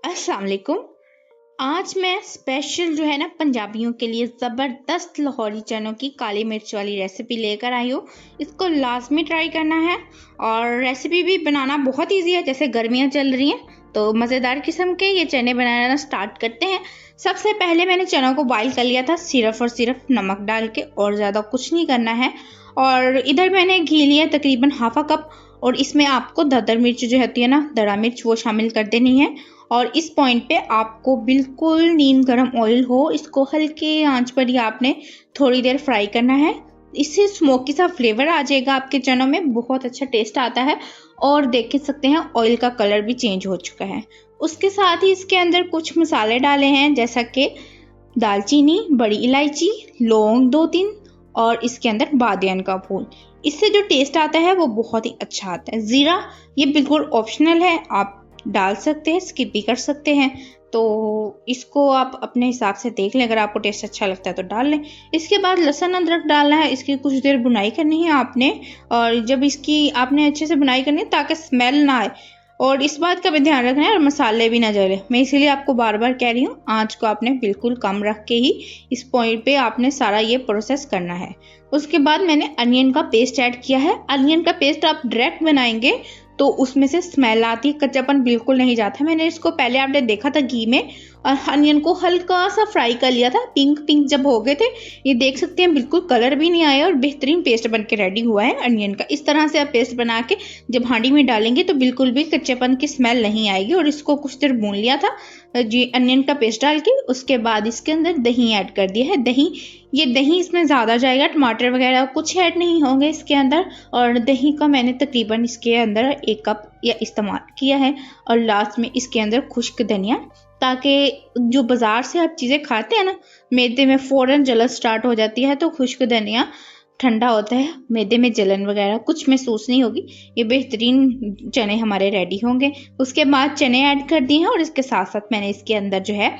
अस्सलाम वालेकुम। आज मैं स्पेशल जो है ना पंजाबियों के लिए ज़बरदस्त लाहौरी चनों की काली मिर्च वाली रेसिपी लेकर आई हूँ। इसको लाजमी ट्राई करना है और रेसिपी भी बनाना बहुत इजी है। जैसे गर्मियाँ चल रही हैं तो मज़ेदार किस्म के ये चने बनाना स्टार्ट करते हैं। सबसे पहले मैंने चनों को बॉईल कर लिया था सिर्फ नमक डाल के, और ज़्यादा कुछ नहीं करना है। और इधर मैंने घी लिया तकरीबन हाफ कप, और इसमें आपको दरदर मिर्च जो होती है ना, दरा मिर्च, वो शामिल कर देनी है। और इस पॉइंट पे आपको बिल्कुल नीम गरम ऑयल हो, इसको हल्के आंच पर ही आपने थोड़ी देर फ्राई करना है। इससे स्मोकी सा फ्लेवर आ जाएगा आपके चनों में, बहुत अच्छा टेस्ट आता है। और देख सकते हैं ऑयल का कलर भी चेंज हो चुका है। उसके साथ ही इसके अंदर कुछ मसाले डाले हैं, जैसा कि दालचीनी, बड़ी इलायची, लौंग 2-3, और इसके अंदर बादियान का फूल। इससे जो टेस्ट आता है वो बहुत ही अच्छा आता है। ज़ीरा ये बिल्कुल ऑप्शनल है, आप डाल सकते हैं, स्किप भी कर सकते हैं। तो इसको आप अपने हिसाब से देख लें, अगर आपको टेस्ट अच्छा लगता है तो डाल लें। इसके बाद लहसुन अदरक डालना है, इसकी कुछ देर भुनाई करनी है आपने। और जब इसकी आपने अच्छे से भुनाई करनी है ताकि स्मेल ना आए, और इस बात का भी ध्यान रखना है और मसाले भी ना जले। मैं इसीलिए आपको बार बार कह रही हूँ, आँच को आपने बिल्कुल कम रख के ही इस पॉइंट पे आपने सारा ये प्रोसेस करना है। उसके बाद मैंने अनियन का पेस्ट ऐड किया है। अनियन का पेस्ट आप डायरेक्ट बनाएंगे तो उसमें से स्मेल आती है, कच्चापन बिल्कुल नहीं जाता। मैंने इसको पहले आपने देखा था घी में, और अनियन को हल्का सा फ्राई कर लिया था, पिंक पिंक जब हो गए थे, ये देख सकते हैं बिल्कुल कलर भी नहीं आया और बेहतरीन पेस्ट बन के रेडी हुआ है अनियन का। इस तरह से आप पेस्ट बना के जब हांडी में डालेंगे तो बिल्कुल भी कच्चेपन की स्मेल नहीं आएगी। और इसको कुछ देर भून लिया था जी अनियन का पेस्ट डाल के। उसके बाद इसके अंदर दही ऐड कर दिया है। दही इसमें ज़्यादा जाएगा, टमाटर वगैरह कुछ ऐड नहीं होंगे इसके अंदर। और दही का मैंने तकरीबन इसके अंदर 1 कप या इस्तेमाल किया है। और लास्ट में इसके अंदर खुश्क धनिया, ताकि जो बाज़ार से आप चीज़ें खाते हैं ना, मैदे में फ़ौरन जलन स्टार्ट हो जाती है, तो खुश्क धनिया ठंडा होता है, मैदे में जलन वगैरह कुछ महसूस नहीं होगी। ये बेहतरीन चने हमारे रेडी होंगे। उसके बाद चने ऐड कर दिए हैं, और इसके साथ साथ मैंने इसके अंदर जो है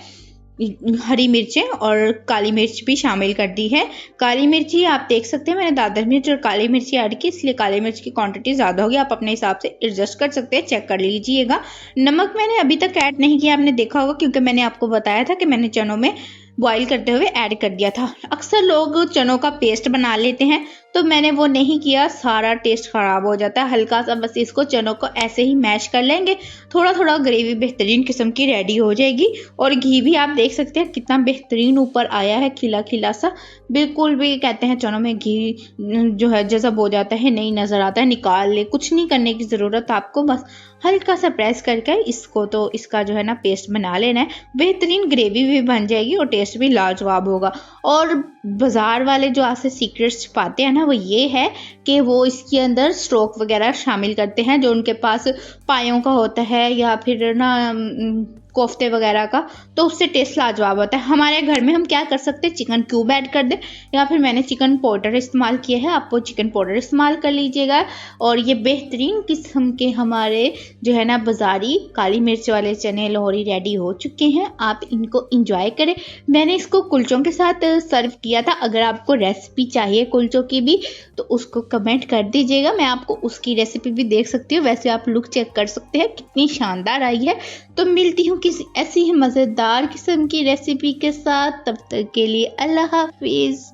हरी मिर्चें और काली मिर्च भी शामिल कर दी है। काली मिर्ची आप देख सकते हैं, मैंने दादर मिर्च और काली मिर्ची ऐड की, इसलिए काली मिर्च की क्वांटिटी ज़्यादा होगी, आप अपने हिसाब से एडजस्ट कर सकते हैं, चेक कर लीजिएगा। नमक मैंने अभी तक ऐड नहीं किया, आपने देखा होगा, क्योंकि मैंने आपको बताया था कि मैंने चनों में बॉईल करते हुए ऐड कर दिया था। अक्सर लोग चनों का पेस्ट बना लेते हैं, तो मैंने वो नहीं किया, सारा टेस्ट ख़राब हो जाता है। हल्का सा बस इसको चनों को ऐसे ही मैश कर लेंगे, थोड़ा थोड़ा ग्रेवी बेहतरीन किस्म की रेडी हो जाएगी। और घी भी आप देख सकते हैं कितना बेहतरीन ऊपर आया है, खिला खिला सा। बिल्कुल भी कहते हैं चनों में घी जो है जज़ब हो जाता है, नहीं नज़र आता है, निकाल ले, कुछ नहीं करने की ज़रूरत आपको, बस हल्का सा प्रेस करके इसको तो इसका जो है ना पेस्ट बना लेना है। बेहतरीन ग्रेवी भी बन जाएगी और टेस्ट भी लाजवाब होगा। और बाज़ार वाले जो आपसे सीक्रेट्स छुपाते हैं ना, वो ये है कि वो इसके अंदर स्टॉक वगैरह शामिल करते हैं, जो उनके पास पायों का होता है या फिर ना कोफ्ते वगैरह का, तो उससे टेस्ट लाजवाब होता है। हमारे घर में हम क्या कर सकते हैं, चिकन क्यूब ऐड कर दें, या फिर मैंने चिकन पाउडर इस्तेमाल किया है, आप वो चिकन पाउडर इस्तेमाल कर लीजिएगा। और ये बेहतरीन किस्म के हमारे जो है ना बाज़ारी काली मिर्च वाले चने लाहौरी रेडी हो चुके हैं। आप इनको इंजॉय करें। मैंने इसको कुलचों के साथ सर्व किया था। अगर आपको रेसिपी चाहिए कुलचों की भी तो उसको कमेंट कर दीजिएगा, मैं आपको उसकी रेसिपी भी देख सकती हूँ। वैसे आप लुक चेक कर सकते हैं कितनी शानदार आई है। तो मिलती हूँ किसी ऐसी ही मज़ेदार किस्म की रेसिपी के साथ, तब तक के लिए अल्लाह हाफिज़।